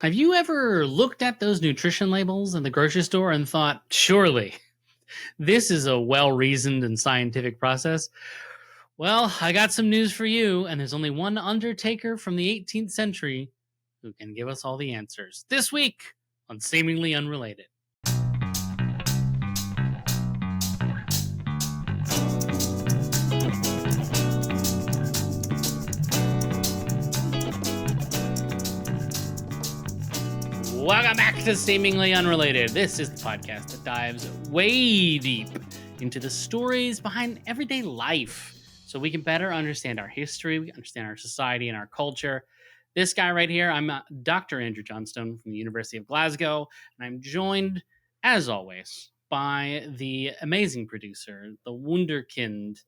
Have you ever looked at those nutrition labels in the grocery store and thought, surely this is a well-reasoned and scientific process? Well, I got some news for you, and there's only one Undertaker from the 18th century who can give us all the answers. This week on Seemingly Unrelated. Welcome back to Seemingly Unrelated. This is the podcast that dives way deep into the stories behind everyday life so we can better understand our history, we can understand our society and our culture. This guy right here, I'm Dr. Andrew Johnstone from the University of Glasgow, and I'm joined, as always, by the amazing producer, the wunderkind,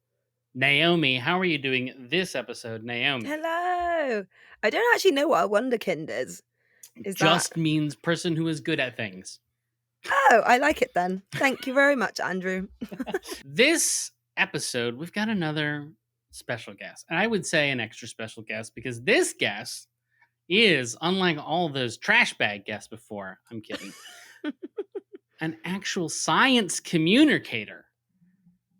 Naomi. How are you doing this episode, Naomi? Hello. I don't actually know what a wonderkind is. Is Just that? means person who is good at things. Oh, I like it then. Thank you very much, Andrew. This episode, we've got another special guest. And I would say an extra special guest because this guest is, unlike all those trash bag guests before, I'm kidding, an actual science communicator.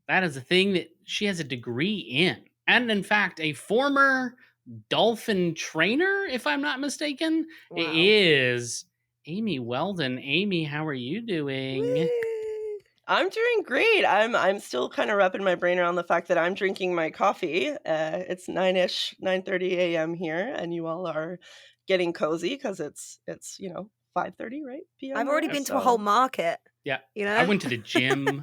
That is a thing that she has a degree in. And in fact, a former dolphin trainer, if I'm not mistaken, Wow. is Amy Weldon. Amy, how are you doing? Woo. I'm doing great. I'm still kind of wrapping my brain around the fact that I'm drinking my coffee. It's 9:30 a.m. here, and you all are getting cozy because it's 5:30, right? p.m. I've already there, been to a whole so market. Yeah. You know? I went to the gym.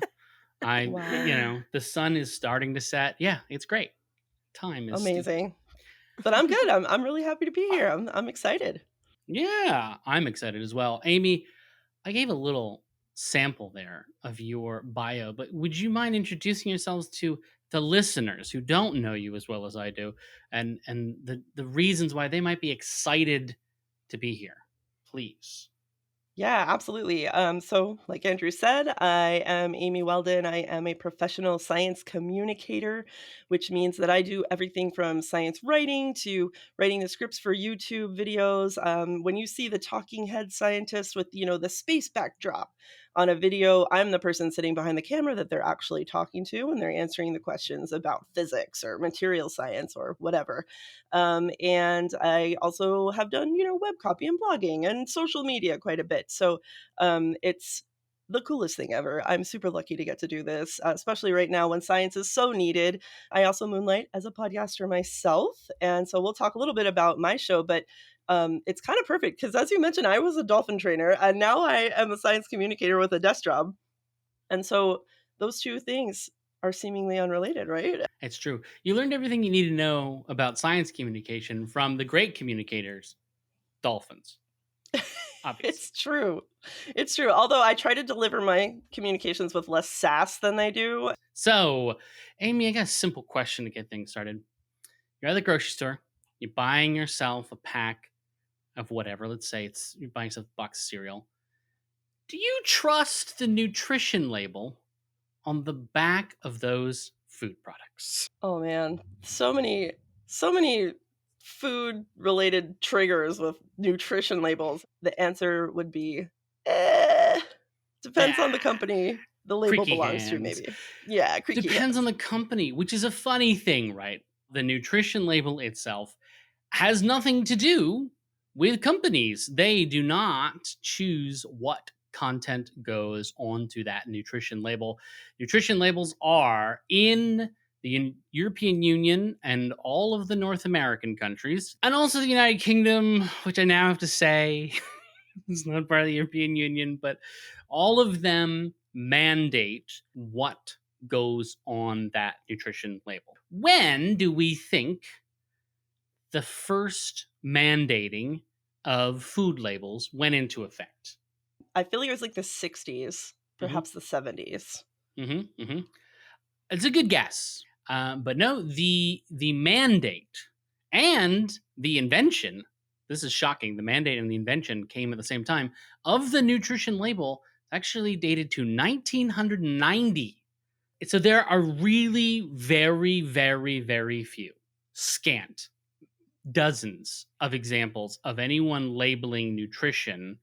Wow. The sun is starting to set. Yeah, it's great. Time is stupid. Amazing. But I'm good. I'm really happy to be here. I'm excited. Yeah, I'm excited as well. Amy, I gave a little sample there of your bio, but would you mind introducing yourselves to the listeners who don't know you as well as I do, and the reasons why they might be excited to be here, please? Yeah, absolutely. So, like Andrew said, I am Amy Weldon. I am a professional science communicator, which means that I do everything from science writing to writing the scripts for YouTube videos. When you see the talking head scientist with, the space backdrop on a video, I'm the person sitting behind the camera that they're actually talking to, and they're answering the questions about physics or material science or whatever. And I also have done, web copy and blogging and social media quite a bit. So it's the coolest thing ever. I'm super lucky to get to do this, especially right now when science is so needed. I also moonlight as a podcaster myself. And so we'll talk a little bit about my show, but it's kind of perfect because, as you mentioned, I was a dolphin trainer and now I am a science communicator with a desk job. And so those two things are seemingly unrelated, right? It's true. You learned everything you need to know about science communication from the great communicators, dolphins. Obviously. It's true. It's true. Although I try to deliver my communications with less sass than they do. So, Amy, I got a simple question to get things started. You're at the grocery store. You're buying yourself a pack of whatever. Let's say you're buying yourself a box of cereal. Do you trust the nutrition label on the back of those food products? Oh man, so many food related triggers with nutrition labels. The answer would be depends on the company the label Creaky belongs to, hands. maybe. Yeah, creaky Depends hands. on the company, which is a funny thing, right? The nutrition label itself has nothing to do with companies. They do not choose what content goes onto that nutrition label. Nutrition labels are in the European Union and all of the North American countries, and also the United Kingdom, which I now have to say is not part of the European Union, but all of them mandate what goes on that nutrition label. When do we think the first mandating of food labels went into effect? I feel like it was like the 60s, perhaps the 70s. It's a good guess. But no, the mandate and the invention, this is shocking, the mandate and the invention came at the same time, of the nutrition label actually dated to 1990. So there are really very, very, very few, scant, dozens of examples of anyone labeling nutrition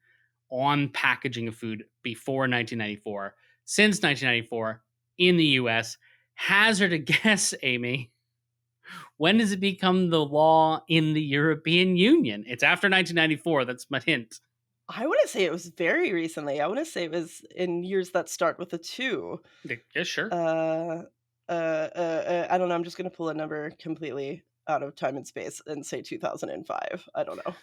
on packaging of food before 1994, since 1994 in the US. Hazard a guess, Amy. When does it become the law in the European Union? It's after 1994. That's my hint. I want to say it was very recently. I want to say it was in years that start with a 2. Yeah, sure. I don't know. I'm just going to pull a number completely out of time and space and say 2005. I don't know.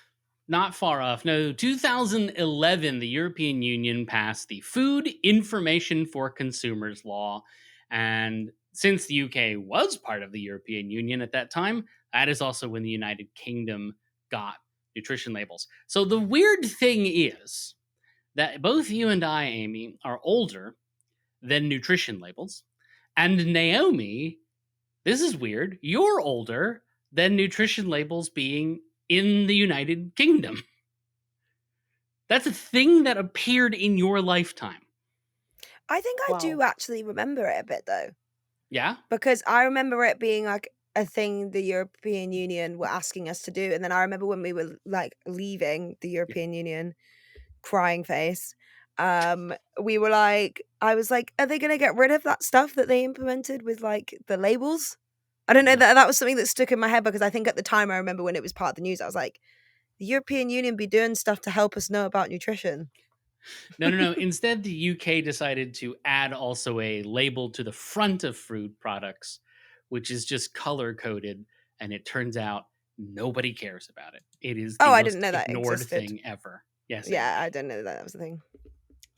Not far off. No, 2011, the European Union passed the Food Information for Consumers Law. And since the UK was part of the European Union at that time, that is also when the United Kingdom got nutrition labels. So the weird thing is that both you and I, Amy, are older than nutrition labels. And Naomi, this is weird, you're older than nutrition labels being in the United Kingdom. That's a thing that appeared in your lifetime. I think I do actually remember it a bit though. Yeah? Because I remember it being like a thing the European Union were asking us to do. And then I remember when we were like leaving the European Union, crying face, we were like, I was like, are they going to get rid of that stuff that they implemented with like the labels? I don't know, that was something that stuck in my head because I think at the time I remember when it was part of the news, I was like, the European Union be doing stuff to help us know about nutrition. No. Instead, the UK decided to add also a label to the front of food products, which is just color coded, and it turns out nobody cares about it. It is the I most didn't know that ignored existed. thing ever. Yes. Yeah, I didn't know that was a thing.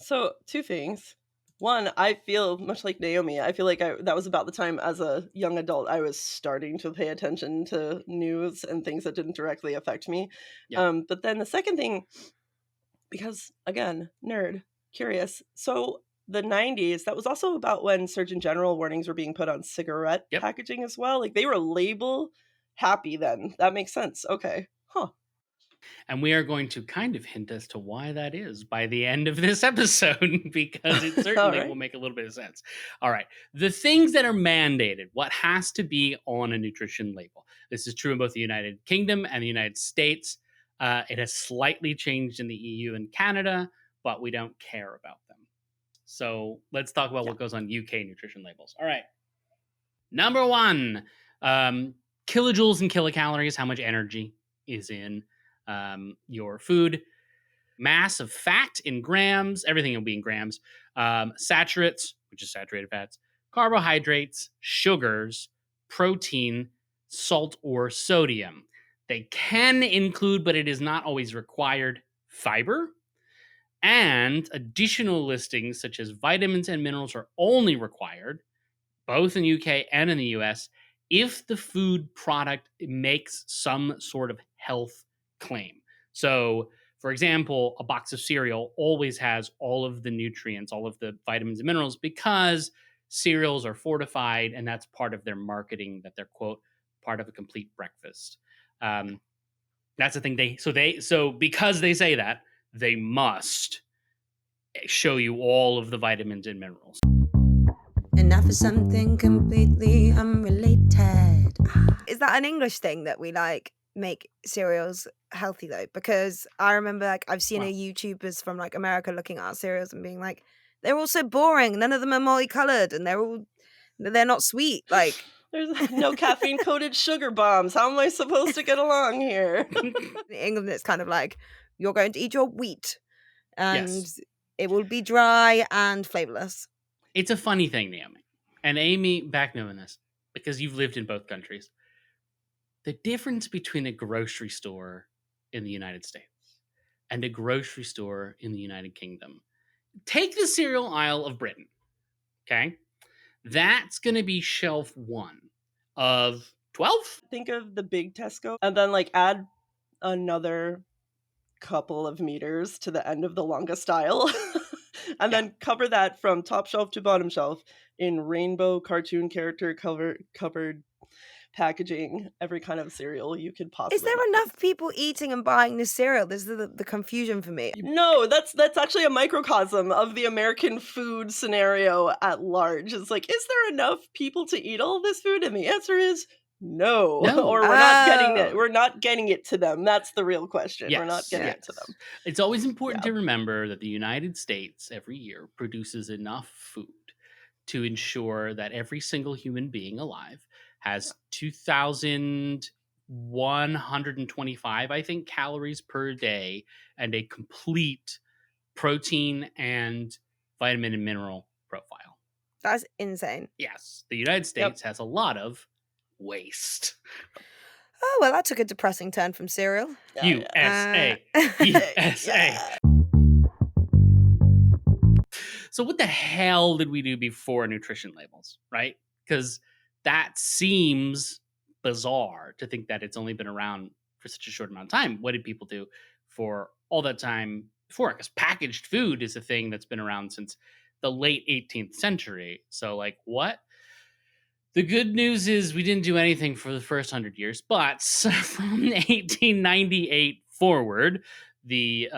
So 2 things. One, I feel much like Naomi. I feel like that was about the time as a young adult I was starting to pay attention to news and things that didn't directly affect me. Yeah. But then the second thing, because again, nerd, curious. So the 90s, that was also about when Surgeon General warnings were being put on cigarette packaging as well. Like they were label happy then. That makes sense. Okay. Huh. And we are going to kind of hint as to why that is by the end of this episode, because it certainly will make a little bit of sense. All right. The things that are mandated, what has to be on a nutrition label. This is true in both the United Kingdom and the United States. It has slightly changed in the EU and Canada, but we don't care about them. So let's talk about what goes on UK nutrition labels. All right. Number 1, kilojoules and kilocalories, how much energy is in your food, mass of fat in grams, everything will be in grams, saturates, which is saturated fats, carbohydrates, sugars, protein, salt, or sodium. They can include, but it is not always required, fiber. And additional listings such as vitamins and minerals are only required, both in UK and in the US, if the food product makes some sort of health claim. So, for example, a box of cereal always has all of the nutrients, all of the vitamins and minerals, because cereals are fortified, and that's part of their marketing, that they're, quote, part of a complete breakfast. That's the thing. So because they say that, they must show you all of the vitamins and minerals. And now for something completely unrelated. Is that an English thing that we like make cereals healthy though? Because I remember like I've seen YouTubers from like America looking at our cereals and being like, they're all so boring. None of them are multicolored and they're not sweet. Like there's no caffeine coated sugar bombs. How am I supposed to get along here? In England, it's kind of like you're going to eat your wheat and it will be dry and flavorless. It's a funny thing, Naomi. And Amy, back knowing this, because you've lived in both countries. The difference between a grocery store in the United States and a grocery store in the United Kingdom. Take the cereal aisle of Britain, okay? That's going to be shelf 1 of 12. Think of the big Tesco and then like add another couple of meters to the end of the longest aisle and then cover that from top shelf to bottom shelf in rainbow cartoon character covered packaging, every kind of cereal you could possibly. Is there enough people eating and buying this cereal? This is the confusion for me. No, that's actually a microcosm of the American food scenario at large. It's like, is there enough people to eat all this food? And the answer is No, No. or we're not getting it. Oh. We're not getting it to them. That's the real question. We're not Yes, getting Yeah. it to them. It's always important Yeah. to remember that the United States every year produces enough food to ensure that every single human being alive has 2,125, I think, calories per day and a complete protein and vitamin and mineral profile. That's insane. Yes, the United Yep. States has a lot of waste. Oh, well, that took a depressing turn from cereal. USA. Uh, USA. Yeah. So what the hell did we do before nutrition labels, right? Because that seems bizarre to think that it's only been around for such a short amount of time. What did people do for all that time before? Because packaged food is a thing that's been around since the late 18th century. So, like, what? The good news is we didn't do anything for the first 100 years, but from 1898 forward, the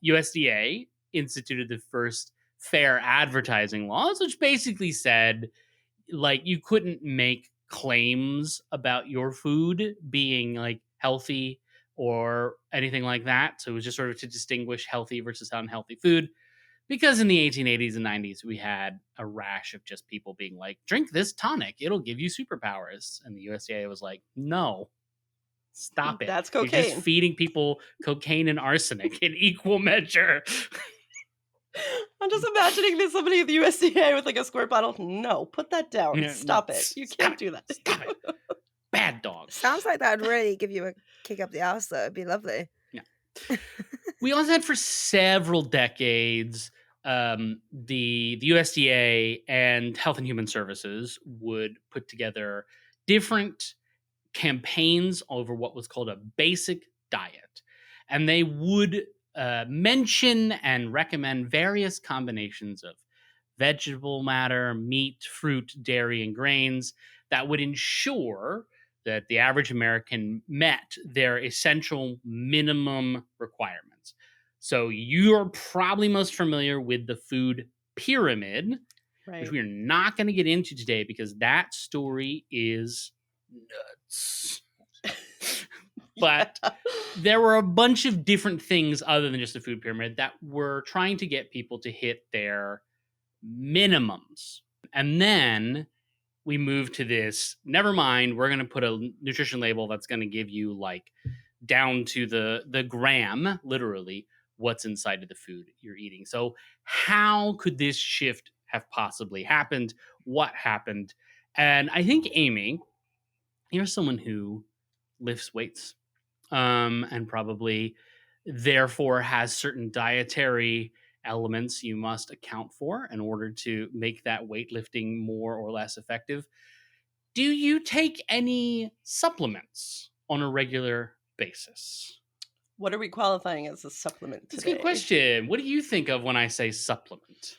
USDA instituted the first fair advertising laws, which basically said, like, you couldn't make claims about your food being like healthy or anything like that. So it was just sort of to distinguish healthy versus unhealthy food. Because in the 1880s and 90s, we had a rash of just people being like, drink this tonic, it'll give you superpowers. And the USDA was like, no, stop it. That's You're just cocaine. feeding people cocaine and arsenic in equal measure. I'm just imagining this somebody at the USDA with like a squirt bottle. No, put that down. No, Stop no, it. You stop can't it. do that. Stop it. Bad dog. sounds like that would really give you a kick up the ass, though. It'd be lovely. We also had for several decades, the USDA and Health and Human Services would put together different campaigns over what was called a basic diet. And they would mention and recommend various combinations of vegetable matter, meat, fruit, dairy, and grains that would ensure that the average American met their essential minimum requirements. So you're probably most familiar with the food pyramid, which Right. we are not going to get into today because that story is nuts. But there were a bunch of different things other than just the food pyramid that were trying to get people to hit their minimums. And then we moved to this, never mind, we're going to put a nutrition label that's going to give you like down to the gram, literally, what's inside of the food you're eating. So how could this shift have possibly happened? What happened? And I think, Amy, you're someone who lifts weights, and probably therefore has certain dietary elements you must account for in order to make that weightlifting more or less effective. Do you take any supplements on a regular basis? What are we qualifying as a supplement That's a today? good question. What do you think of when I say supplement?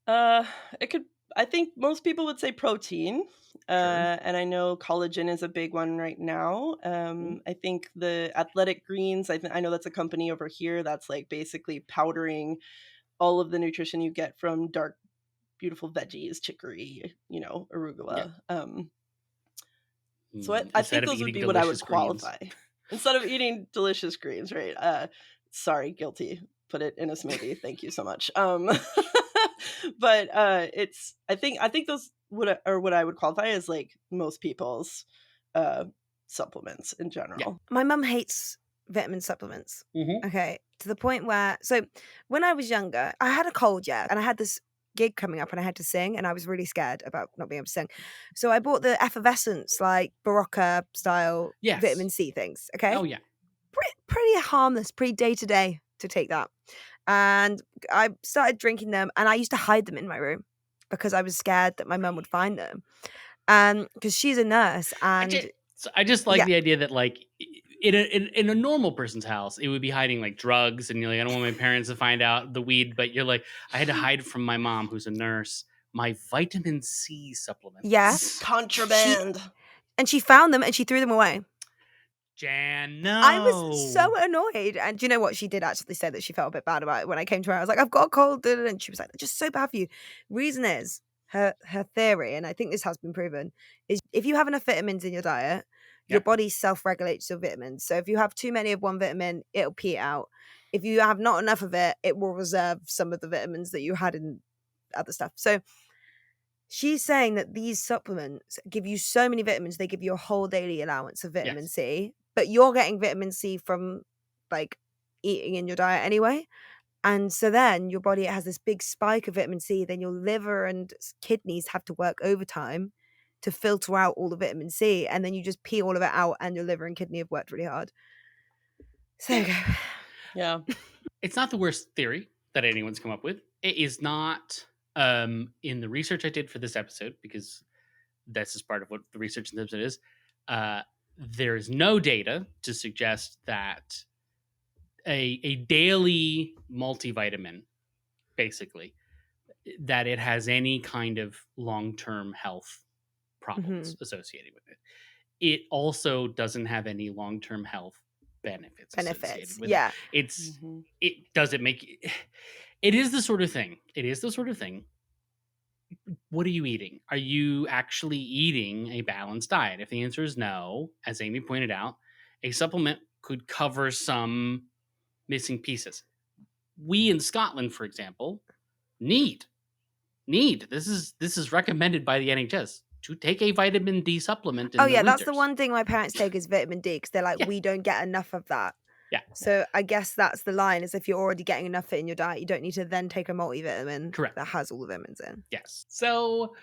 It could. I think most people would say protein, and I know collagen is a big one right now. I think the Athletic Greens. I know that's a company over here that's like basically powdering all of the nutrition you get from dark, beautiful veggies, chicory, arugula. So I Instead think of those would eating be what I would delicious greens. qualify instead of eating delicious greens, right? Sorry, guilty. Put it in a smoothie. Thank you so much. But it's I think those what I would qualify as like most people's supplements in general. My mum hates vitamin supplements. Mhm. Okay. To the point where, so when I was younger, I had a cold, yeah, and I had this gig coming up and I had to sing, and I was really scared about not being able to sing. So I bought the effervescence, like Barocca style Yes. vitamin C things. Okay. Oh, yeah. Pretty harmless, pretty day to day to take that. And I started drinking them, and I used to hide them in my room because I was scared that my mum would find them. Because she's a nurse, and I just like yeah. the idea that, like, in a normal person's house, it would be hiding like drugs, and you're like, I don't want my parents to find out the weed, but you're like, I had to hide from my mom, who's a nurse, my vitamin C supplements. Yes. Contraband. And she found them and she threw them away. Jan, no. I was so annoyed. And do you know what? She did actually say that she felt a bit bad about it when I came to her. I was like, I've got a cold. And she was like, just so bad for you. Reason is, her theory, and I think this has been proven, is if you have enough vitamins in your diet, your Yep. body self-regulates your vitamins. So if you have too many of one vitamin, it'll pee it out. If you have not enough of it, it will reserve some of the vitamins that you had in other stuff. So she's saying that these supplements give you so many vitamins, they give you a whole daily allowance of vitamin Yes. C, but you're getting vitamin C from like eating in your diet anyway. And so then your body has this big spike of vitamin C, then your liver and kidneys have to work overtime to filter out all the vitamin C, and then you just pee all of it out, and your liver and kidney have worked really hard. So there you go. Yeah. It's not the worst theory that anyone's come up with. It is not in the research I did for this episode, because this is part of what the research in this episode is. There is no data to suggest that a daily multivitamin, basically, that it has any kind of long-term health problems associated with it. It also doesn't have any long-term health benefits associated with Yeah. it. It's Mhm. it doesn't make it is the sort of thing. It is the sort of thing. What are you eating? Are you actually eating a balanced diet? If the answer is no, as Amy pointed out, a supplement could cover some missing pieces. We in Scotland, for example, need this is recommended by the NHS to take a vitamin D supplement in Oh the yeah, that's the winters. one thing my parents take is vitamin D, because they're like, Yeah. we don't get enough of that. Yeah. So I guess that's the line, is if you're already getting enough of it in your diet, you don't need to then take a multivitamin Correct. that has all the vitamins in. Yes. So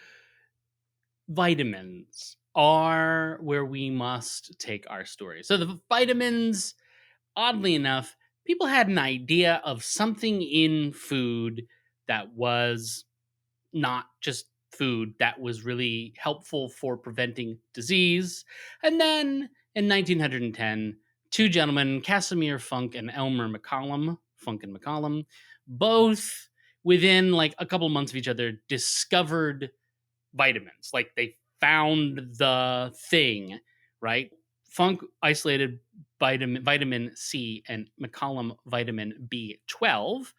vitamins are where we must take our story. So the vitamins, oddly enough, people had an idea of something in food that was not just food, that was really helpful for preventing disease. And then in 1910, two gentlemen, Casemir Funk and Elmer McCollum, Funk and McCollum, both within like a couple months of each other discovered vitamins. Like they found the thing, right? Funk isolated vitamin C and McCollum vitamin B12,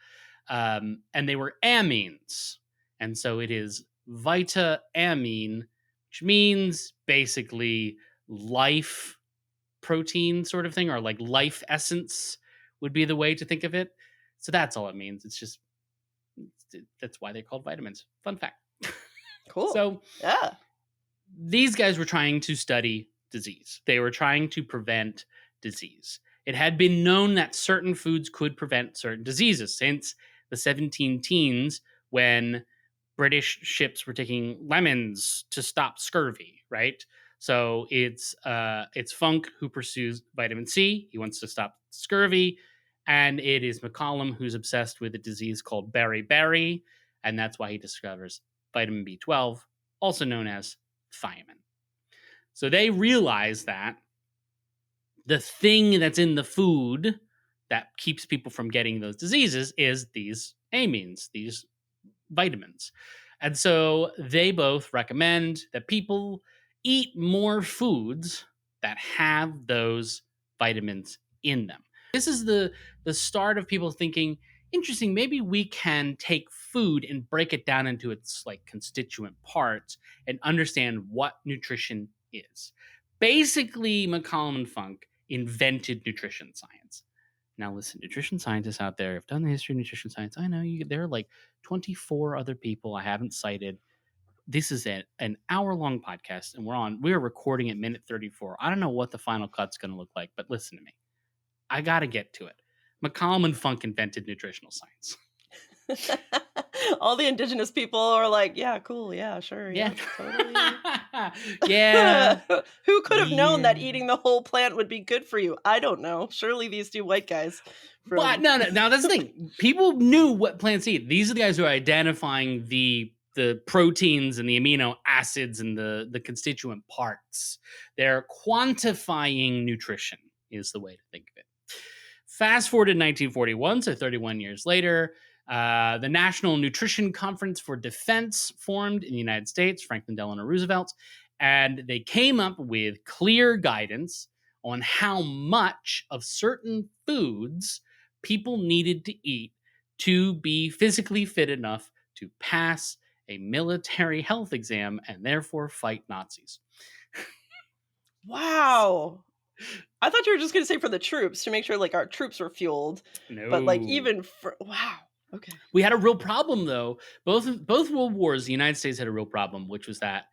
and they were amines. And so it is vita-amine, which means basically life protein sort of thing, or like life essence would be the way to think of it. So that's all it means. It's just, that's why they're called vitamins. Fun fact. Cool. So Yeah. these guys were trying to study disease. They were trying to prevent disease. It had been known that certain foods could prevent certain diseases since the 17 teens, when British ships were taking lemons to stop scurvy, right? So it's Funk who pursues vitamin C. He wants to stop scurvy. And it is McCollum who's obsessed with a disease called beriberi. And that's why he discovers vitamin B12, also known as thiamine. So they realize that the thing that's in the food that keeps people from getting those diseases is these amines, these vitamins. And so they both recommend that people eat more foods that have those vitamins in them. This is the start of people thinking, interesting, maybe we can take food and break it down into its like constituent parts and understand what nutrition is. Basically, McCollum and Funk invented nutrition science. Now, listen, nutrition scientists out there have done the history of nutrition science. I know there are like 24 other people I haven't cited. This is an hour-long podcast, and we're recording at minute 34. I don't know what the final cut's going to look like, but listen to me. I got to get to it. McCollum and Funk invented nutritional science. All the indigenous people are like, yeah, cool, yeah, sure, Yeah. totally. Yeah. Who could have known that Yeah. eating the whole plant would be good for you? I don't know. Surely these two white guys But no. Now that's the thing. People knew what plants eat. These are the guys who are identifying the proteins and the amino acids and the constituent parts. They're quantifying nutrition is the way to think of it. Fast forward to 1941, so 31 years later, the National Nutrition Conference for Defense formed in the United States, Franklin Delano Roosevelt, and they came up with clear guidance on how much of certain foods people needed to eat to be physically fit enough to pass a military health exam and therefore fight Nazis. Wow. I thought you were just going to say for the troops to make sure like our troops were fueled. But like No. even for wow. Okay. We had a real problem though. Both world wars, the United States had a real problem, which was that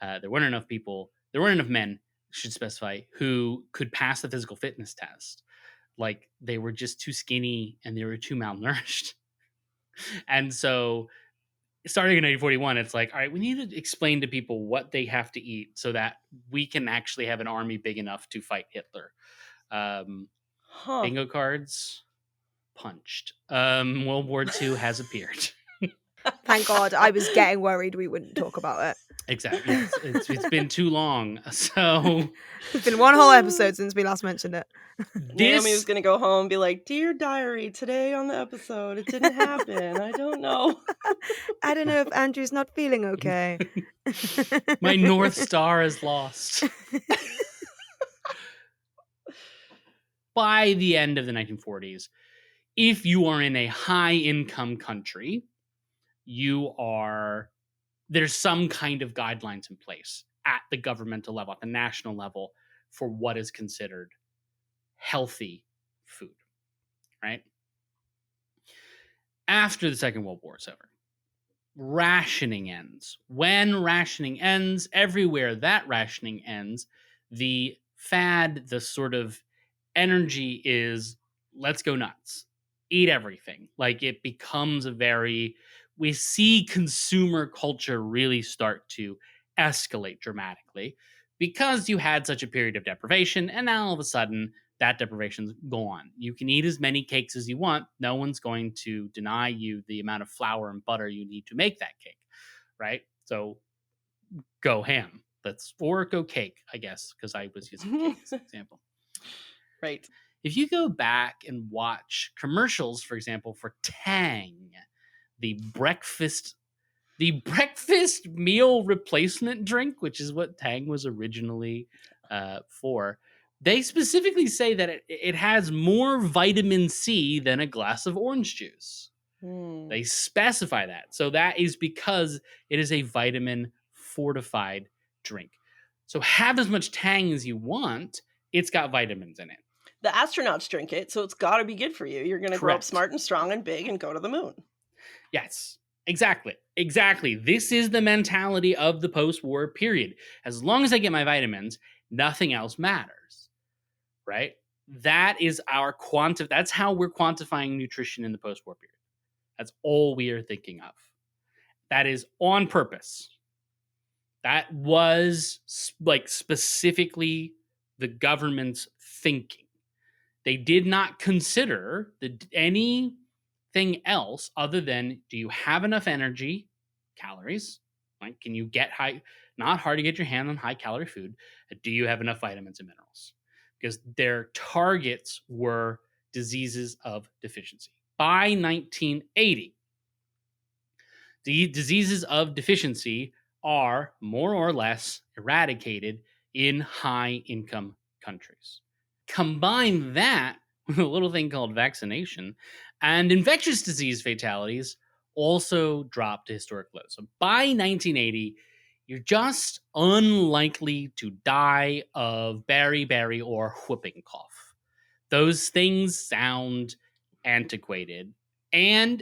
there weren't enough people, there weren't enough men, should specify, who could pass the physical fitness test. Like they were just too skinny and they were too malnourished. And so starting in 1941, it's like, all right, we need to explain to people what they have to eat so that we can actually have an army big enough to fight Hitler. Huh. Bingo cards punched. World War II has appeared. Thank God. I was getting worried we wouldn't talk about it. Exactly. Yes. It's been too long. So It's been one whole episode since we last mentioned it. Naomi was going to go home and be like, "Dear diary, today on the episode, it didn't happen. I don't know." I don't know if Andrew's not feeling okay. My North Star is lost. By the end of the 1940s, if you are in a high income country, there's some kind of guidelines in place at the governmental level, at the national level, for what is considered healthy food, right? After the Second World War is over, rationing ends. When rationing ends, everywhere that rationing ends, the fad, the sort of energy is let's go nuts, eat everything. Like it becomes we see consumer culture really start to escalate dramatically because you had such a period of deprivation, and now all of a sudden that deprivation's gone. You can eat as many cakes as you want. No one's going to deny you the amount of flour and butter you need to make that cake, right? So go ham. Or go cake, I guess, because I was using cake as an example. Right. If you go back and watch commercials, for example, for Tang, the breakfast meal replacement drink, which is what Tang was originally for, they specifically say that it has more vitamin C than a glass of orange juice. They specify that. So that is because it is a vitamin fortified drink. So have as much Tang as you want. It's got vitamins in it. The astronauts drink it, so it's got to be good for you. You're going to grow up smart and strong and big and go to the moon. Yes, exactly. This is the mentality of the post-war period. As long as I get my vitamins, nothing else matters, right? That is that's how we're quantifying nutrition in the post-war period. That's all we are thinking of. That is on purpose. That was like specifically the government's thinking. They did not consider anything else other than, do you have enough energy, calories? Like, can you get not hard to get your hand on high calorie food. Do you have enough vitamins and minerals? Because their targets were diseases of deficiency. By 1980, the diseases of deficiency are more or less eradicated in high income countries. Combine that with a little thing called vaccination, and infectious disease fatalities also dropped to historic lows. So by 1980, you're just unlikely to die of beriberi or whooping cough. Those things sound antiquated,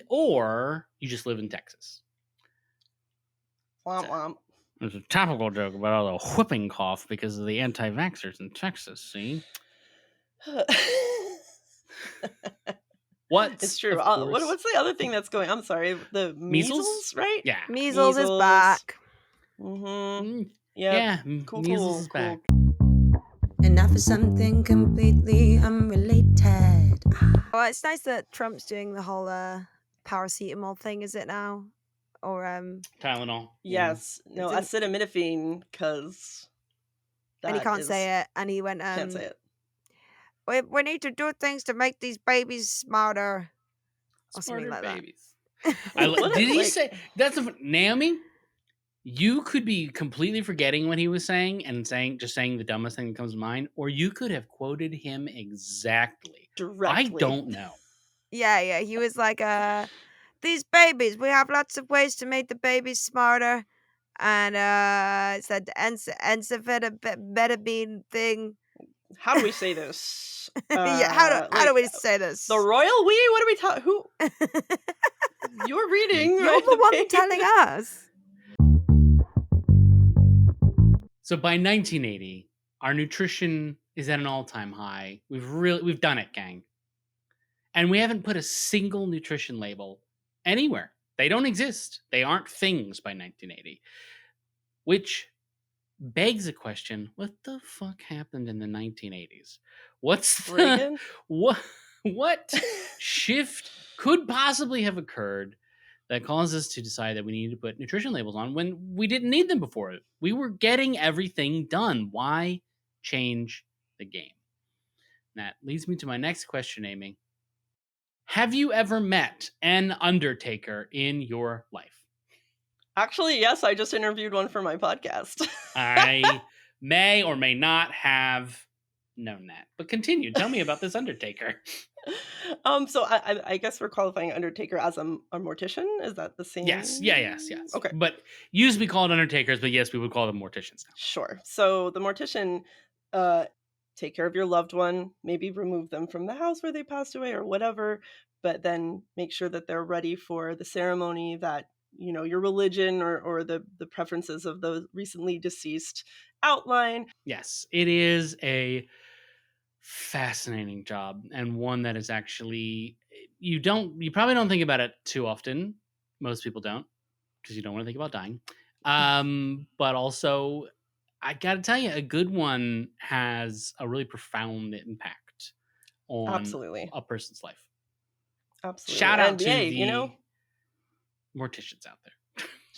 or you just live in Texas. Womp womp. There's a topical joke about all the whooping cough because of the anti-vaxxers in Texas, see? It's true. What's the other thing that's going? I'm sorry, the measles, right? Yeah, measles is back. Mm-hmm. Yeah, measles is back. And now for something completely unrelated. Well, it's nice that Trump's doing the whole paracetamol thing. Is it now? Or Tylenol. Yes. No, acetaminophen, because and he can't say it, and he went can't say it. We need to do things to make these babies smarter. Or something like babies. Did he say that's Naomi? You could be completely forgetting what he was saying and saying the dumbest thing that comes to mind, or you could have quoted him exactly. Directly. I don't know. Yeah. He was like, these babies. We have lots of ways to make the babies smarter. And it's that betabine thing. How do we say this? Yeah, how do we say this? The royal we? What are we talking? Who? You're reading. You're right, the one page. telling us. So by 1980, our nutrition is at an all-time high. We've done it, gang. And we haven't put a single nutrition label anywhere. They don't exist. They aren't things by 1980. Which begs a question, what the fuck happened in the 1980s? What's the Reagan? what shift could possibly have occurred that caused us to decide that we needed to put nutrition labels on when we didn't need them before? We were getting everything done. Why change the game? And that leads me to my next question, Amy. Have you ever met an Undertaker in your life? Actually, yes, I just interviewed one for my podcast. I may or may not have known that. But continue. Tell me about this Undertaker. So I guess we're qualifying Undertaker as a mortician. Is that the same? Yes. Yes. Okay. But used to be called Undertakers, but yes, we would call them morticians now. Sure. So the mortician take care of your loved one, maybe remove them from the house where they passed away or whatever, but then make sure that they're ready for the ceremony that, you know, your religion or the preferences of the recently deceased outline. Yes, it is a fascinating job, and one that is actually you probably don't think about it too often. Most people don't, because you don't want to think about dying. But also, I gotta tell you, a good one has a really profound impact on Absolutely. a person's life. Absolutely. Shout out And to hey, the you know, morticians out there.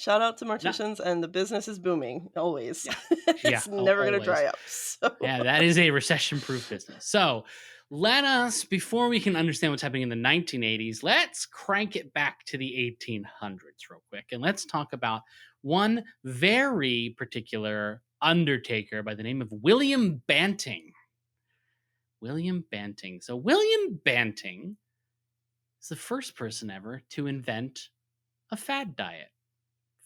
shout out to morticians, and the business is booming always. It's Yeah, never going to always. dry up. So. Yeah, that is a recession-proof business. So let us, before we can understand what's happening in the 1980s, let's crank it back to the 1800s real quick. And let's talk about one very particular Undertaker by the name of William Banting. William Banting. So William Banting is the first person ever to invent a fad diet.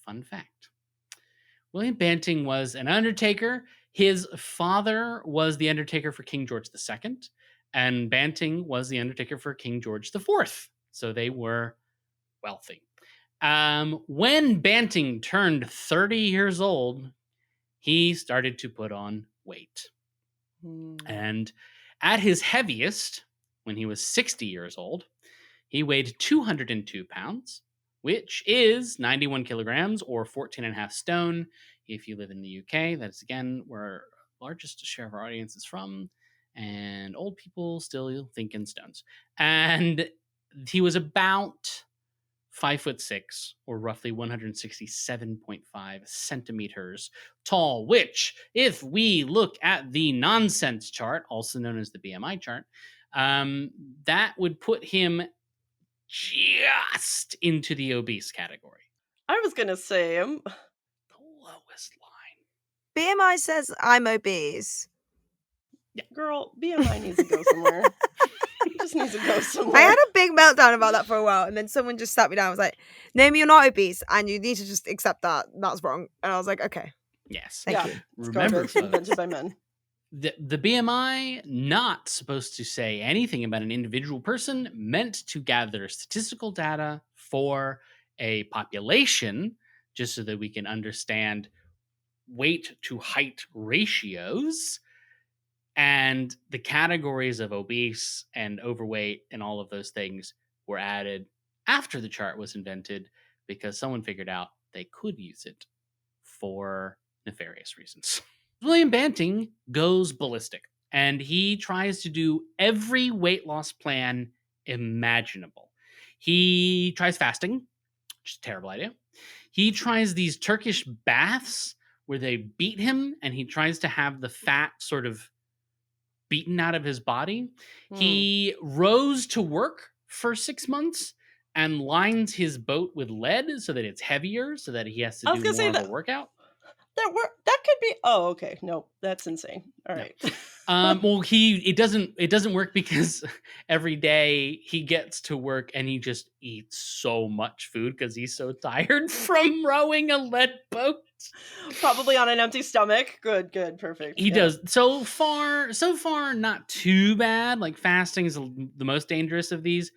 Fun fact. William Banting was an Undertaker. His father was the Undertaker for King George II, and Banting was the Undertaker for King George IV. So they were wealthy. When Banting turned 30 years old, he started to put on weight. And at his heaviest, when he was 60 years old, he weighed 202 pounds, which is 91 kilograms or 14 and a half stone. If you live in the UK, that's again where our largest share of our audience is from. And old people still think in stones. And he was about 5'6" or roughly 167.5 centimeters tall, which, if we look at the nonsense chart, also known as the BMI chart, that would put him just into the obese category. I was going to say, the lowest line. BMI says I'm obese. Girl, BMI needs to go somewhere. It just needs to go somewhere. I had a big meltdown about that for a while, and then someone just sat me down and was like, "Naomi, you're not obese, and you need to just accept that. That's wrong." And I was like, "Okay, yes, thank you." Remember, invented by men. The BMI, not supposed to say anything about an individual person, meant to gather statistical data for a population, just so that we can understand weight to height ratios. And the categories of obese and overweight and all of those things were added after the chart was invented because someone figured out they could use it for nefarious reasons. William Banting goes ballistic, and he tries to do every weight loss plan imaginable. He tries fasting, which is a terrible idea. He tries these Turkish baths where they beat him, and he tries to have the fat sort of beaten out of his body. He rows to work for 6 months and lines his boat with lead so that it's heavier, so that he has to do more of a workout. That could be. Oh, okay. No, that's insane. All right. Well, it doesn't work because every day he gets to work and he just eats so much food because he's so tired from rowing a lead boat. Probably on an empty stomach. Good, perfect. He Yeah. does so far, not too bad. Like fasting is the most dangerous of these.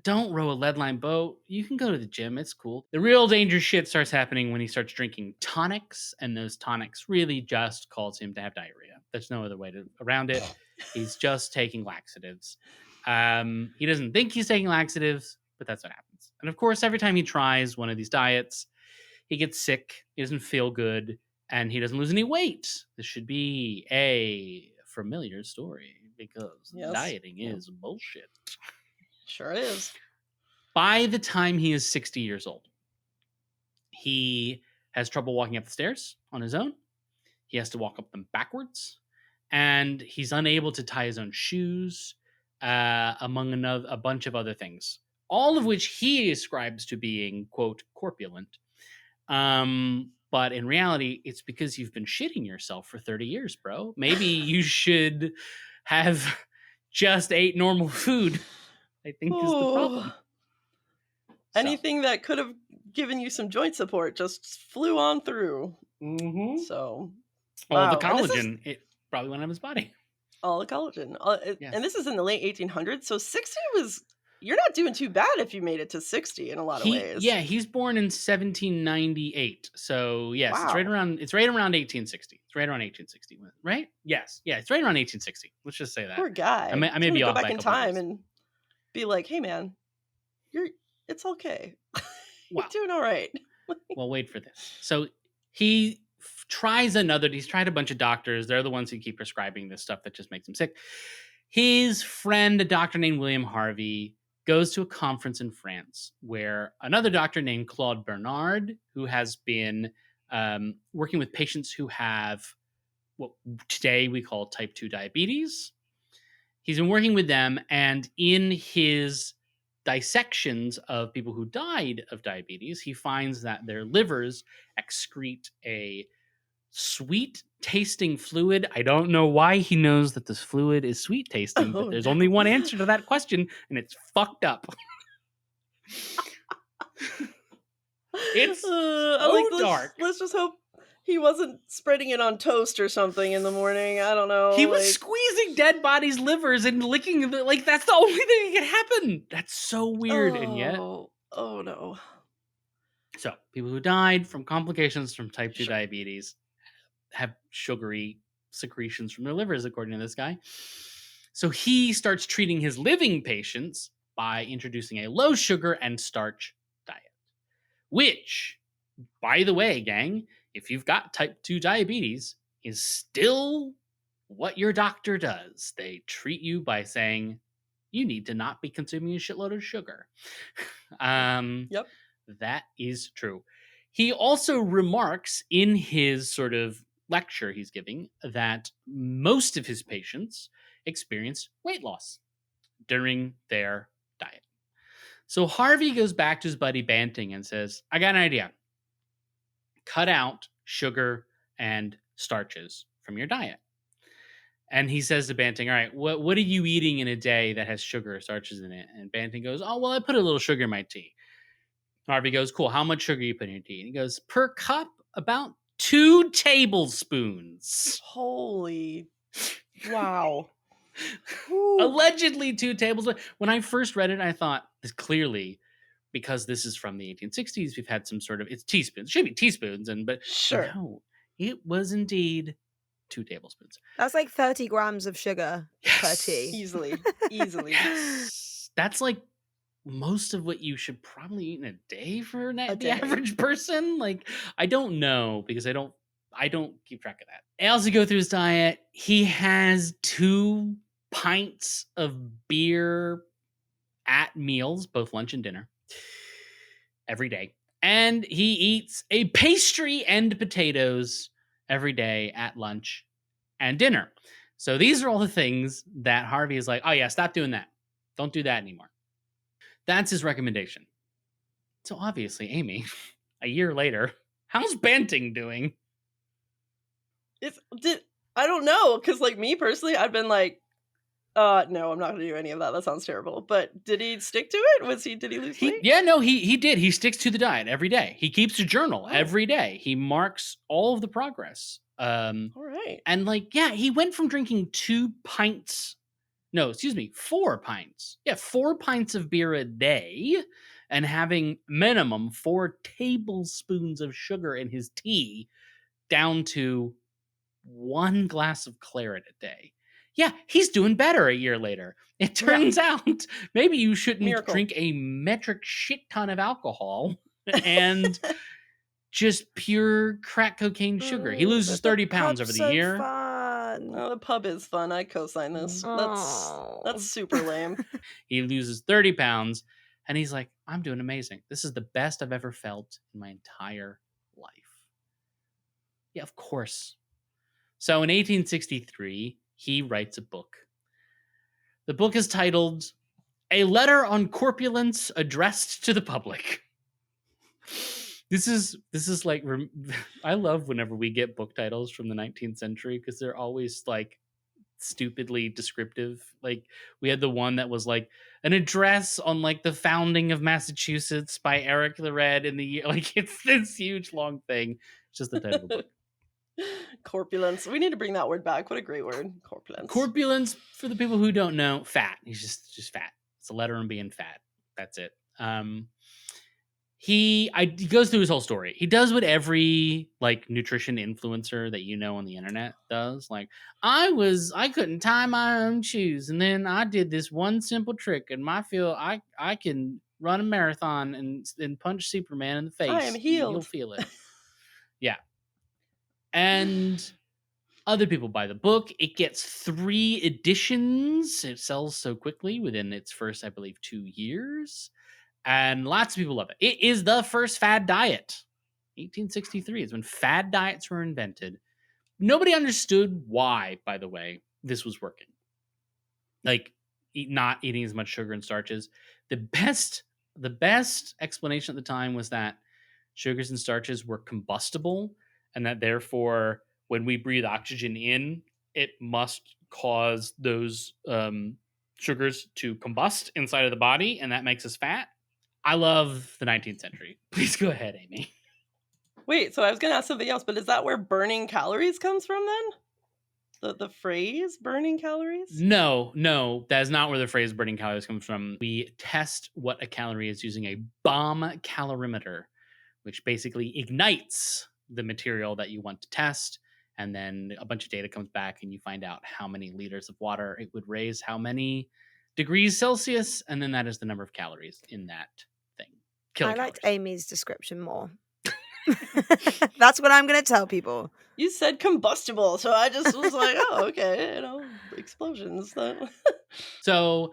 Don't row a lead line boat. You can go to the gym. It's cool. The real danger shit starts happening when he starts drinking tonics, and those tonics really just cause him to have diarrhea. There's no other way around it. He's just taking laxatives. He doesn't think he's taking laxatives, but that's what happens. And of course, every time he tries one of these diets, he gets sick. He doesn't feel good, and he doesn't lose any weight. This should be a familiar story because Yes. dieting is bullshit. Sure is. By the time he is 60 years old, he has trouble walking up the stairs on his own. He has to walk up them backwards, and he's unable to tie his own shoes, among a bunch of other things, all of which he ascribes to being, quote, corpulent. But in reality, it's because you've been shitting yourself for 30 years, bro. Maybe you should have just ate normal food, I think is the problem. Anything that could have given you some joint support just flew on through. Mm-hmm. So, all the wow. And collagen, it probably went out of his body. all the collagen. Yes. And this is in the late 1800s. So 60 was, you're not doing too bad if you made it to 60 in a lot of ways. Yeah, he's born in 1798. So yes, Wow. it's right around 1860. It's right around 1860, right? Yes. Yeah, it's right around 1860. Let's just say that. Poor guy. I may be go off back by a in couple of time years. and be like, hey man, it's okay. Wow. You're doing all right. Well, wait for this. So he tries another. He's tried a bunch of doctors. They're the ones who keep prescribing this stuff that just makes him sick. His friend, a doctor named William Harvey, goes to a conference in France where another doctor named Claude Bernard, who has been working with patients who have what today we call type 2 diabetes. He's been working with them, and in his dissections of people who died of diabetes, he finds that their livers excrete a sweet tasting fluid. I don't know why he knows that this fluid is sweet tasting, but there's only one answer to that question, and it's fucked up. It's so dark. Let's just hope he wasn't spreading it on toast or something in the morning. I don't know. He was squeezing dead bodies' livers and licking them. Like, that's the only thing that could happen. That's so weird. And yet. Oh no. So, people who died from complications from type 2 diabetes have sugary secretions from their livers, according to this guy. So, he starts treating his living patients by introducing a low sugar and starch diet. Which, by the way, gang, if you've got type 2 diabetes, is still what your doctor does. They treat you by saying you need to not be consuming a shitload of sugar. Yep. That is true. He also remarks in his sort of lecture he's giving that most of his patients experience weight loss during their diet. So Harvey goes back to his buddy Banting and says, I got an idea. Cut out sugar and starches from your diet. And he says to Banting, all right, what are you eating in a day that has sugar or starches in it? And Banting goes, oh, well, I put a little sugar in my tea. Harvey goes, cool, how much sugar you put in your tea? And he goes, per cup, about 2 tablespoons. Holy, wow. Allegedly 2 tablespoons. When I first read it, I thought, this clearly, because this is from the 1860s, we've had some sort of, it's teaspoons. It should be teaspoons, but Sure. no, it was indeed 2 tablespoons. That's like 30 grams of sugar per tea. Easily. That's like most of what you should probably eat in a day for the average person. Like, I don't know because I don't keep track of that. As you go through his diet, he has 2 pints of beer at meals, both lunch and dinner, every day. And he eats a pastry and potatoes every day at lunch and dinner. So these are all the things that Harvey is like, oh yeah, stop doing that. Don't do that anymore. That's his recommendation. So obviously, Amy, a year later, how's Banting doing? I don't know, because like, me personally, I've been like, no, I'm not gonna do any of that, that sounds terrible." But did he stick to it? Did he lose weight? He did. He sticks to the diet every day. He keeps a journal Oh, every day. He marks all of the progress. alright. And like, yeah, he went from drinking 2 pints, no, excuse me, 4 pints. Yeah, 4 pints of beer a day and having minimum 4 tablespoons of sugar in his tea down to 1 glass of claret a day. Yeah, he's doing better a year later. It Yeah, turns out maybe you shouldn't miracle. drink a metric shit ton of alcohol and just pure crack cocaine sugar. He loses But the 30 pounds over pub's the so year. fun. Oh, the pub is fun, I co-sign this. That's Oh. super lame. He loses 30 pounds and he's like, I'm doing amazing. This is the best I've ever felt in my entire life. Yeah, of course. So in 1863, he writes a book. The book is titled A Letter on Corpulence Addressed to the Public. This is like I love whenever we get book titles from the 19th century because they're always like stupidly descriptive. Like we had the one that was like an address on like the founding of Massachusetts by Eric the Red in the year. Like it's this huge long thing. It's just the title of the book. Corpulence. We need to bring that word back. What a great word. Corpulence. Corpulence, for the people who don't know, fat. He's just fat. It's a letter on being fat. That's it. He goes through his whole story. He does what every like nutrition influencer that you know on the internet does. Like I couldn't tie my own shoes, and then I did this one simple trick, and I can run a marathon and punch Superman in the I am face. You'll healed. feel it. Yeah, and other people buy the book. It gets 3 editions. It sells so quickly within its first, I believe, 2 years. And lots of people love it. It is the first fad diet. 1863 is when fad diets were invented. Nobody understood why, by the way, this was working. Like not eating as much sugar and starches. The best explanation at the time was that sugars and starches were combustible and that therefore when we breathe oxygen in, it must cause those sugars to combust inside of the body, and that makes us fat. I love the 19th century. Please go ahead, Amy. Wait, so I was gonna ask something else, but is that where burning calories comes from then? The phrase burning calories? No, that is not where the phrase burning calories comes from. We test what a calorie is using a bomb calorimeter, which basically ignites the material that you want to test. And then a bunch of data comes back, and you find out how many liters of water it would raise, how many degrees Celsius, and then that is the number of calories in that thing. I liked Kilocalories. Amy's description more. That's what I'm going to tell people. You said combustible, so I just was like, oh, okay, explosions. So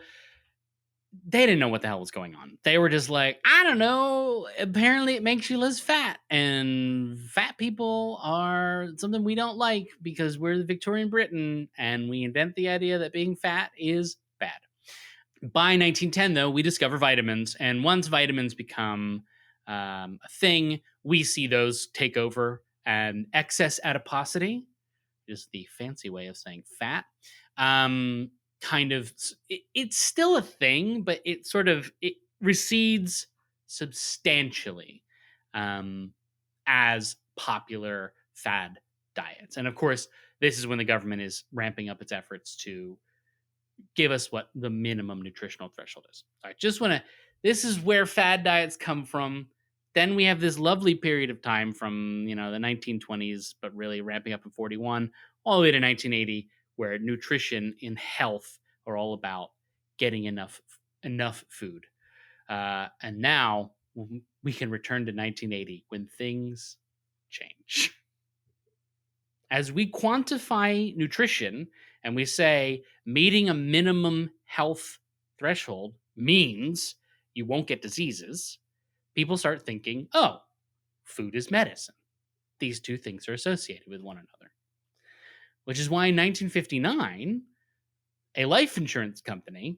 they didn't know what the hell was going on. They were just like, I don't know. Apparently, it makes you less fat, and fat people are something we don't like because we're the Victorian Britain, and we invent the idea that being fat is bad. By 1910, though, we discover vitamins, and once vitamins become a thing, we see those take over, and excess adiposity, is the fancy way of saying fat. Kind of, it's still a thing, but it recedes substantially as popular fad diets. And of course, this is when the government is ramping up its efforts to give us what the minimum nutritional threshold is. I just want to. This is where fad diets come from. Then we have this lovely period of time from the 1920s, but really ramping up in 41 all the way to 1980, where nutrition and health are all about getting enough food. And now we can return to 1980 when things change. As we quantify nutrition and we say meeting a minimum health threshold means you won't get diseases, people start thinking, oh, food is medicine. These two things are associated with one another. Which is why in 1959, a life insurance company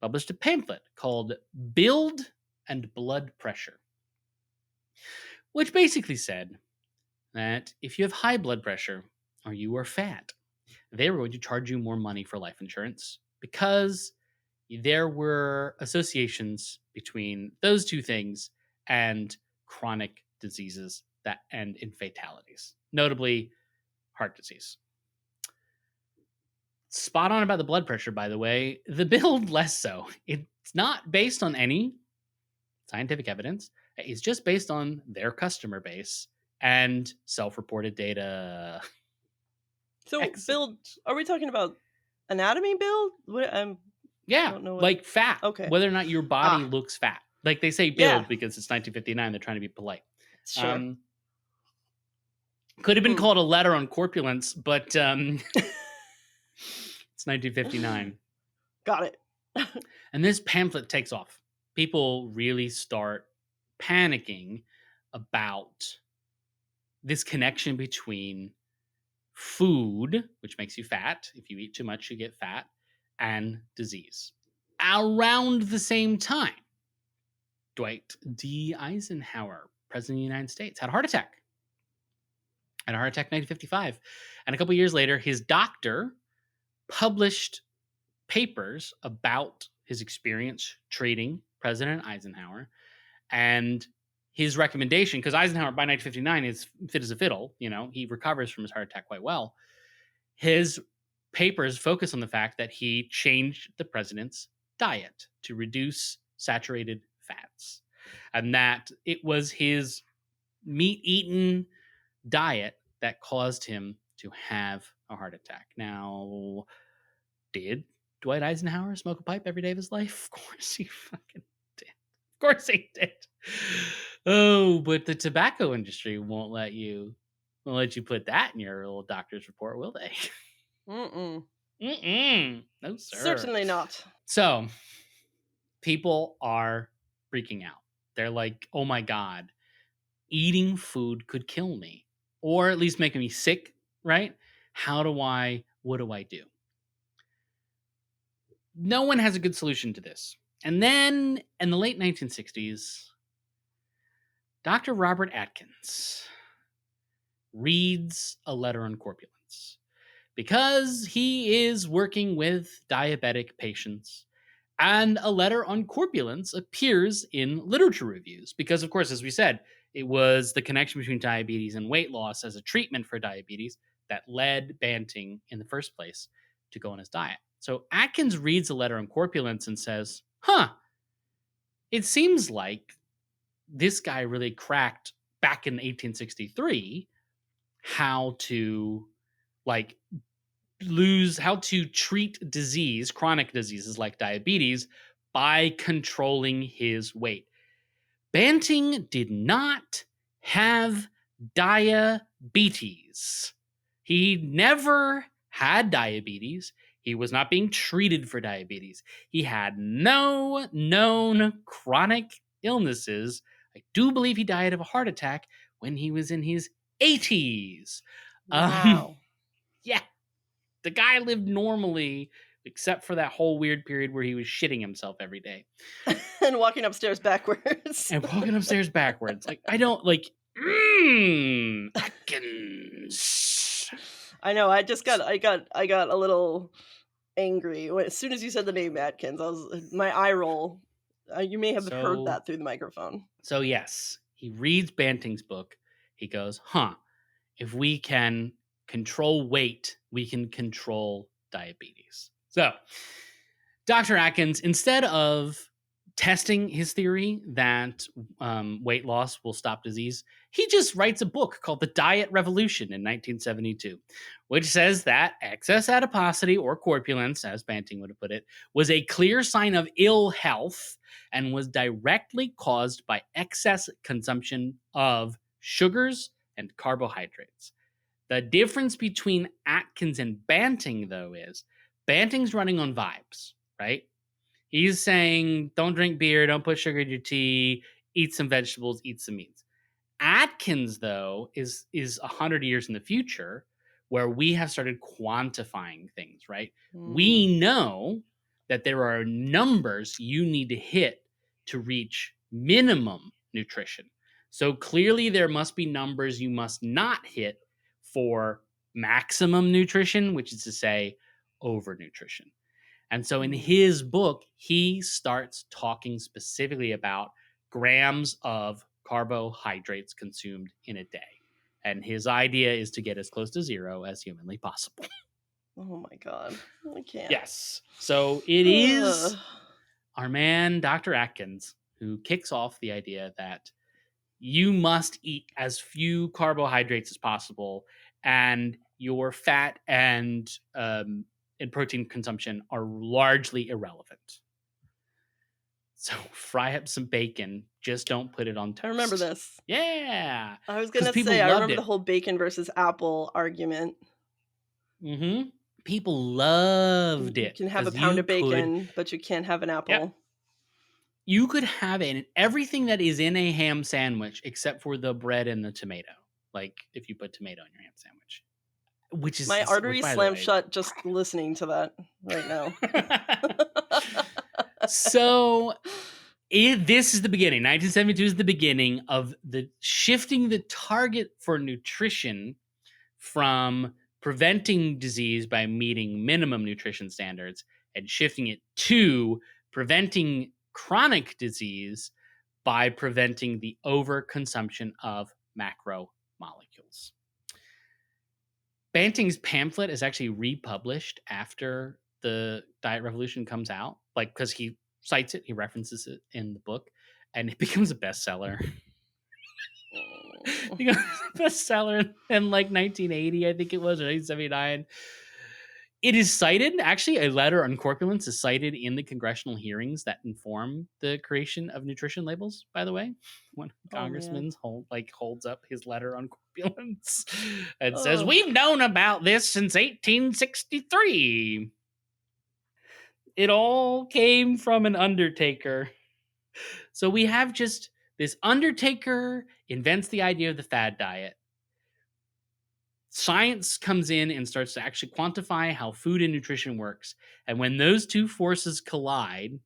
published a pamphlet called Build and Blood Pressure, which basically said that if you have high blood pressure or you are fat, they were going to charge you more money for life insurance because there were associations between those two things and chronic diseases that end in fatalities, notably heart disease. Spot on about the blood pressure, by the way. The bill, less so. It's not based on any scientific evidence. It's just based on their customer base and self-reported data. So Excellent. build, are we talking about anatomy build? What I Yeah, don't know what. like fat. Okay. Whether or not your body looks fat. Like they say Yeah. build because it's 1959. They're trying to be polite. Sure. Could have been called a letter on corpulence, but it's 1959. Got it. And this pamphlet takes off. People really start panicking about this connection between food, which makes you fat. If you eat too much, you get fat, and disease. Around the same time, Dwight D. Eisenhower, President of the United States, had a heart attack. Had a heart attack in 1955. And a couple years later, his doctor published papers about his experience treating President Eisenhower and his recommendation, because Eisenhower by 1959 is fit as a fiddle, he recovers from his heart attack quite well. His papers focus on the fact that he changed the president's diet to reduce saturated fats, and that it was his meat-eaten diet that caused him to have a heart attack. Now, did Dwight Eisenhower smoke a pipe every day of his life? Of course he fucking did. Of course he did. Oh, but the tobacco industry won't let you put that in your little doctor's report, will they? No, sir. Certainly not. So, people are freaking out. They're like, oh my God, eating food could kill me, or at least make me sick, right? What do I do? No one has a good solution to this. And then in the late 1960s, Dr. Robert Atkins reads a letter on corpulence because he is working with diabetic patients. And a letter on corpulence appears in literature reviews because, of course, as we said, it was the connection between diabetes and weight loss as a treatment for diabetes that led Banting in the first place to go on his diet. So Atkins reads a letter on corpulence and says, it seems like this guy really cracked back in 1863 how to treat disease, chronic diseases like diabetes, by controlling his weight. Banting did not have diabetes. He never had diabetes. He was not being treated for diabetes. He had no known chronic illnesses. I do believe he died of a heart attack when he was in his 80s. Wow. Yeah. The guy lived normally, except for that whole weird period where he was shitting himself every day. And walking upstairs backwards. Like, I don't, Atkins. I know, I got a little angry. As soon as you said the name Atkins, my eye roll. You may have heard that through the microphone. So yes, he reads Banting's book. He goes, if we can control weight, we can control diabetes. So Dr. Atkins, instead of testing his theory that weight loss will stop disease, he just writes a book called The Diet Revolution in 1972, which says that excess adiposity, or corpulence, as Banting would have put it, was a clear sign of ill health and was directly caused by excess consumption of sugars and carbohydrates. The difference between Atkins and Banting, though, is Banting's running on vibes, right? He's saying, don't drink beer, don't put sugar in your tea, eat some vegetables, eat some meats. Atkins, though, is 100 years in the future, where we have started quantifying things, right? We know that there are numbers you need to hit to reach minimum nutrition. So clearly there must be numbers you must not hit for maximum nutrition, which is to say overnutrition. And so in Mm. his book, he starts talking specifically about grams of carbohydrates consumed in a day. And his idea is to get as close to zero as humanly possible. Oh my God. I can't. Yes. So it is our man, Dr. Atkins, who kicks off the idea that you must eat as few carbohydrates as possible, and your fat and protein consumption are largely irrelevant. So fry up some bacon, just don't put it on toast. I remember this. Yeah. I was 'Cause gonna people say, I loved remember it. the whole bacon versus apple argument. Mm-hmm. People loved You it can have a because pound of bacon, but you can't have an apple. you could have everything that is in a ham sandwich except for the bread and the tomato. Like if you put tomato in your ham sandwich, which My is, which arteries by the slam way, shut just listening to that right now. So this is the beginning. 1972 is the beginning of the shifting the target for nutrition from preventing disease by meeting minimum nutrition standards and shifting it to preventing chronic disease by preventing the overconsumption of macromolecules. Banting's pamphlet is actually republished after the diet revolution comes out, like because he cites it, he references it in the book, and it becomes a bestseller. It becomes a bestseller in like 1980, I think it was, or 1979. It is cited, actually, a letter on corpulence is cited in the congressional hearings that inform the creation of nutrition labels, by the way. When congressman holds up his letter on corpulence and says, Ugh. "We've known about this since 1863. It all came from an Undertaker." So we have just this Undertaker invents the idea of the fad diet. Science comes in and starts to actually quantify how food and nutrition works. And when those two forces collide,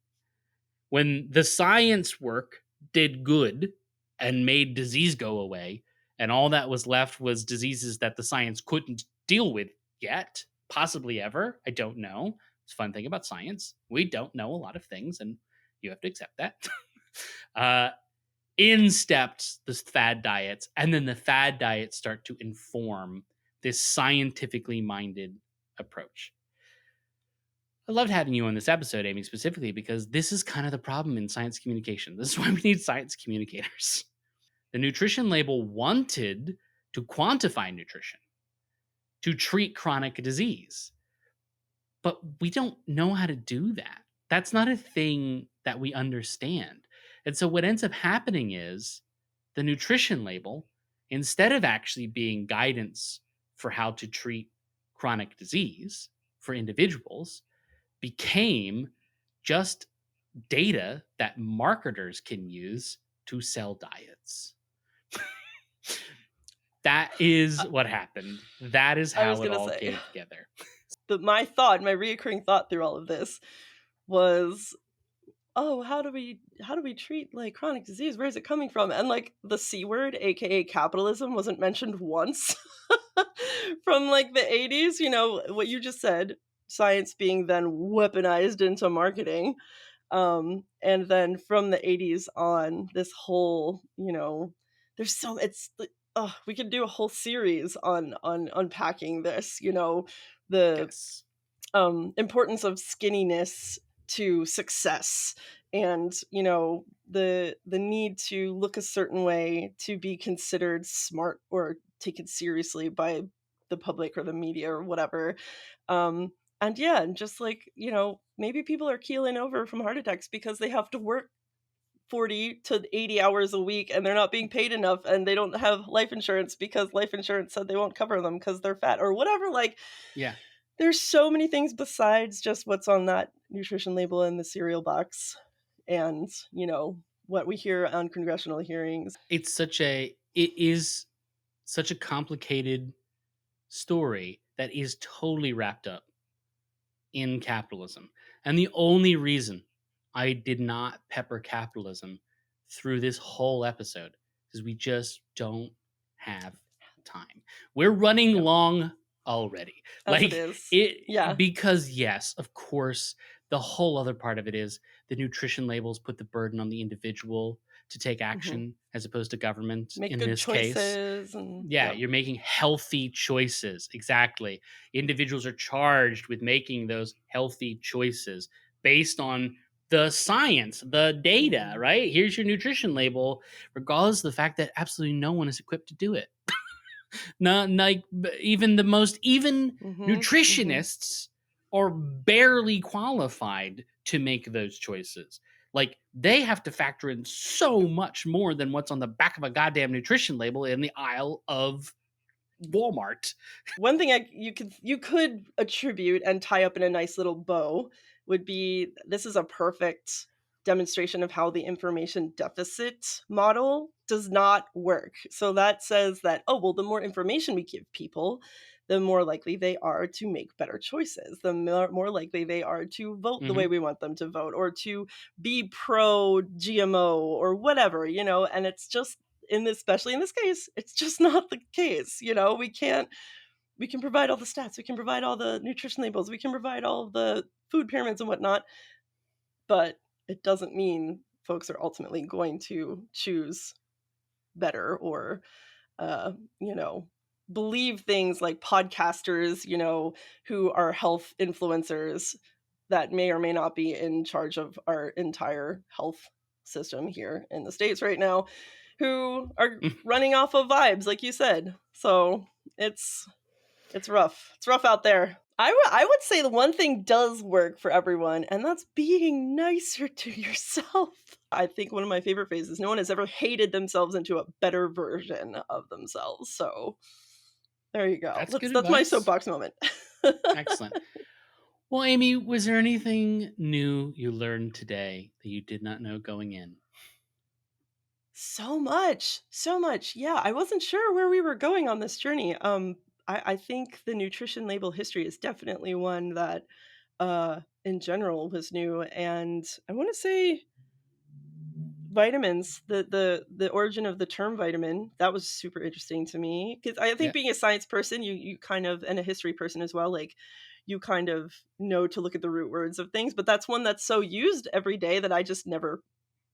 when the science work did good and made disease go away, and all that was left was diseases that the science couldn't deal with yet, possibly ever. I don't know. It's a fun thing about science. We don't know a lot of things, and you have to accept that. In stepped the fad diets, and then the fad diets start to inform this scientifically minded approach. I loved having you on this episode, Amy, specifically because this is kind of the problem in science communication. This is why we need science communicators. The nutrition label wanted to quantify nutrition, to treat chronic disease, but we don't know how to do that. That's not a thing that we understand. And so what ends up happening is the nutrition label, instead of actually being guidance for how to treat chronic disease for individuals, became just data that marketers can use to sell diets. That is what happened. That is I was how it gonna all say. came together. My reoccurring thought through all of this was, oh, how do we treat like chronic disease? Where is it coming from? And like the C word, aka capitalism, wasn't mentioned once from like the 80s. You know what you just said, science being then weaponized into marketing. And then from the 80s on, this whole, there's so we could do a whole series on unpacking this, the Yes. importance of skinniness to success, and the need to look a certain way to be considered smart or taken seriously by the public or the media or whatever. And yeah, and just like, maybe people are keeling over from heart attacks because they have to work 40 to 80 hours a week and they're not being paid enough, and they don't have life insurance because life insurance said they won't cover them because they're fat or whatever. Like, Yeah. there's so many things besides just what's on that nutrition label in the cereal box, and what we hear on congressional hearings. It is such a complicated story that is totally wrapped up in capitalism. And the only reason I did not pepper capitalism through this whole episode is we just don't have time. We're running long already. As it Like is. it Yeah. because yes, of course, the whole other part of it is the nutrition labels put the burden on the individual to take Mhm. action as opposed to government Make in good this case. choices and Yeah, yep. you're making healthy choices. Exactly. Individuals are charged with making those healthy choices based on the science, the data, Mhm. right? Here's your nutrition label, regardless of the fact that absolutely no one is equipped to do it. Not like even the most even Mhm. Mhm. nutritionists are barely qualified to make those choices. Like they have to factor in so much more than what's on the back of a goddamn nutrition label in the aisle of Walmart. One thing you could attribute and tie up in a nice little bow would be this is a perfect demonstration of how the information deficit model does not work. So that says that, oh, well, the more information we give people, the more likely they are to make better choices, the more likely they are to vote the way Mhm. we want them to vote or to be pro GMO or whatever, and it's just especially in this case, it's just not the case. We can provide all the stats, we can provide all the nutrition labels, we can provide all of the food pyramids and whatnot, but it doesn't mean folks are ultimately going to choose better or, uh, you know, believe things like podcasters, who are health influencers that may or may not be in charge of our entire health system here in the States right now, who are running off of vibes, like you said. So it's it's rough. It's rough out there. I would say the one thing does work for everyone, and that's being nicer to yourself. I think one of my favorite phrases, no one has ever hated themselves into a better version of themselves. So there you go. That's That's good that's my advice. soapbox moment. Excellent. Well, Amy, was there anything new you learned today that you did not know going in? So much, so much. Yeah, I wasn't sure where we were going on this journey. I think the nutrition label history is definitely one that, in general, was new, and I want to say vitamins, the origin of the term vitamin, that was super interesting to me because I think Yeah. being a science person, you kind of and a history person as well, like you kind of know to look at the root words of things, but that's one that's so used every day that I just never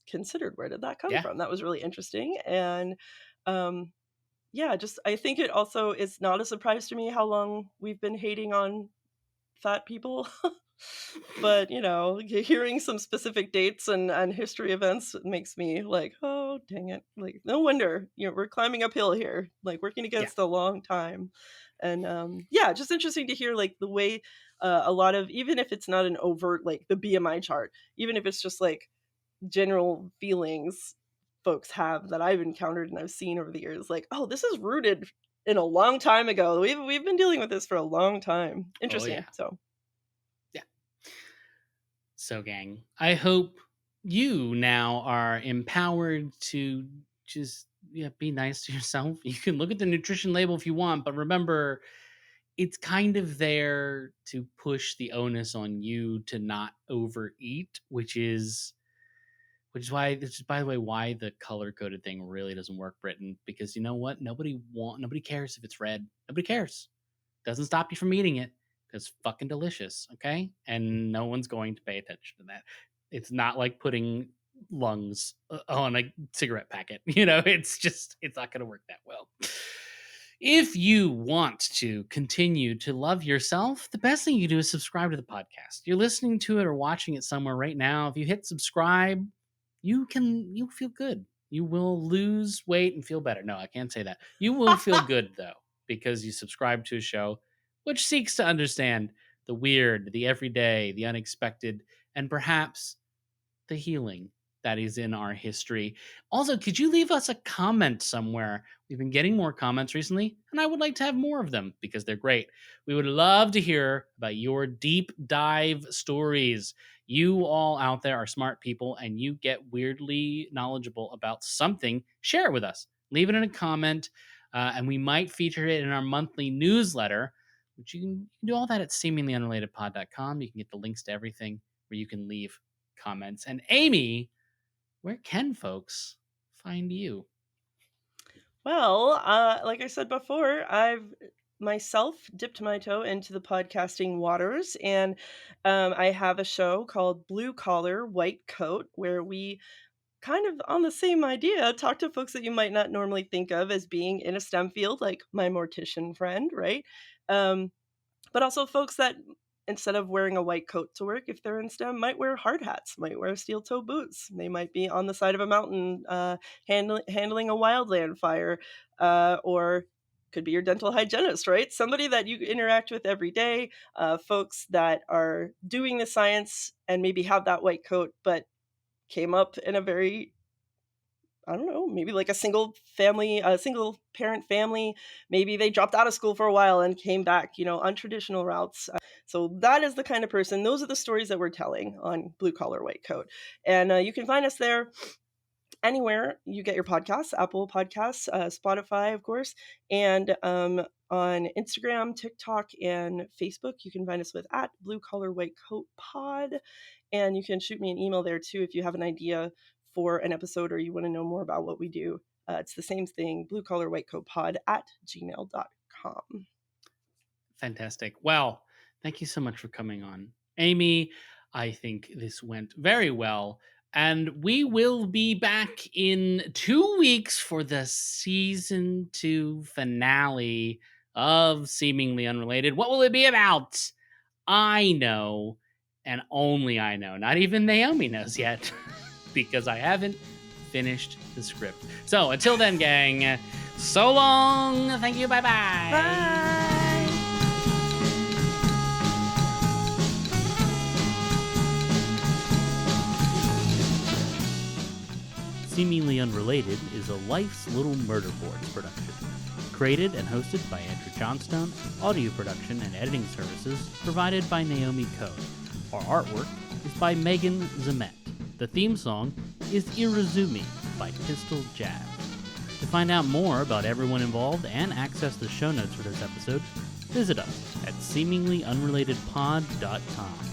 considered where did that come Yeah. from. That was really interesting. And um yeah, just I think it also is not a surprise to me how long we've been hating on fat people. But, hearing some specific dates and history events makes me like, "Oh, dang it." Like, no wonder, we're climbing uphill here, like, working Yeah. against a long time. And, yeah, just interesting to hear, like, the way, a lot of even if it's not an overt, like, the BMI chart, even if it's just, like, general feelings folks have that I've encountered and I've seen over the years, like, "Oh, this is rooted in a long time ago. We've been dealing with this for a long time." Oh Interesting, yeah. so Yeah. So, gang, I hope you now are empowered to just be nice to yourself. You can look at the nutrition label if you want, but remember, it's kind of there to push the onus on you to not overeat, which is by the way why the color coded thing really doesn't work, Britain. Because you know what? Nobody cares if it's red. Nobody cares. Doesn't stop you from eating it because fucking delicious, okay? And no one's going to pay attention to that. It's not like putting lungs on a cigarette packet. It's not going to work that well. If you want to continue to love yourself, the best thing you can do is subscribe to the podcast. You're listening to it or watching it somewhere right now. If you hit subscribe, you'll feel good. You will lose weight and feel better. No, I can't say that. You will feel good though because you subscribe to a show which seeks to understand the weird, the everyday, the unexpected, and perhaps the healing that is in our history. Also, could you leave us a comment somewhere? We've been getting more comments recently, and I would like to have more of them because they're great. We would love to hear about your deep dive stories. You all out there are smart people and you get weirdly knowledgeable about something. Share it with us. Leave it in a comment, and we might feature it in our monthly newsletter, which you can do all that at seeminglyunrelatedpod.com. You can get the links to everything where you can leave comments. And Amy, where can folks find you? well, like I said before, I've myself dipped my toe into the podcasting waters, and I have a show called Blue Collar White Coat, where we kind of on the same idea talk to folks that you might not normally think of as being in a STEM field, like my mortician friend, right? Um, but also folks that instead of wearing a white coat to work, if they're in STEM, might wear hard hats, might wear steel toe boots. They might be on the side of a mountain handling a wildland fire, or could be your dental hygienist, right? Somebody that you interact with every day, folks that are doing the science and maybe have that white coat, but came up in a very, I don't know, maybe like a single parent family. Maybe they dropped out of school for a while and came back, untraditional routes. So that is the kind of person, those are the stories that we're telling on Blue Collar White Coat. And you can find us there anywhere you get your podcasts, Apple Podcasts, Spotify, of course, and on Instagram, TikTok, and Facebook. You can find us with at Blue Collar White Coat Pod. And you can shoot me an email there too if you have an idea for an episode or you want to know more about what we do. It's the same thing, Blue Collar White Coat Pod at gmail.com. Fantastic. Well, thank you so much for coming on, Amy. I think this went very well. And we will be back in 2 weeks for the season 2 finale of Seemingly Unrelated. What will it be about? I know, and only I know. Not even Naomi knows yet, because I haven't finished the script. So until then, gang, so long. Thank you. Bye-bye. Bye. Seemingly Unrelated is a Life's Little Murder Boards production. Created and hosted by Andrew Johnstone, audio production and editing services provided by Naomi Code. Our artwork is by Megan Zemet. The theme song is Irizumi by Pistol Jazz. To find out more about everyone involved and access the show notes for this episode, visit us at seeminglyunrelatedpod.com.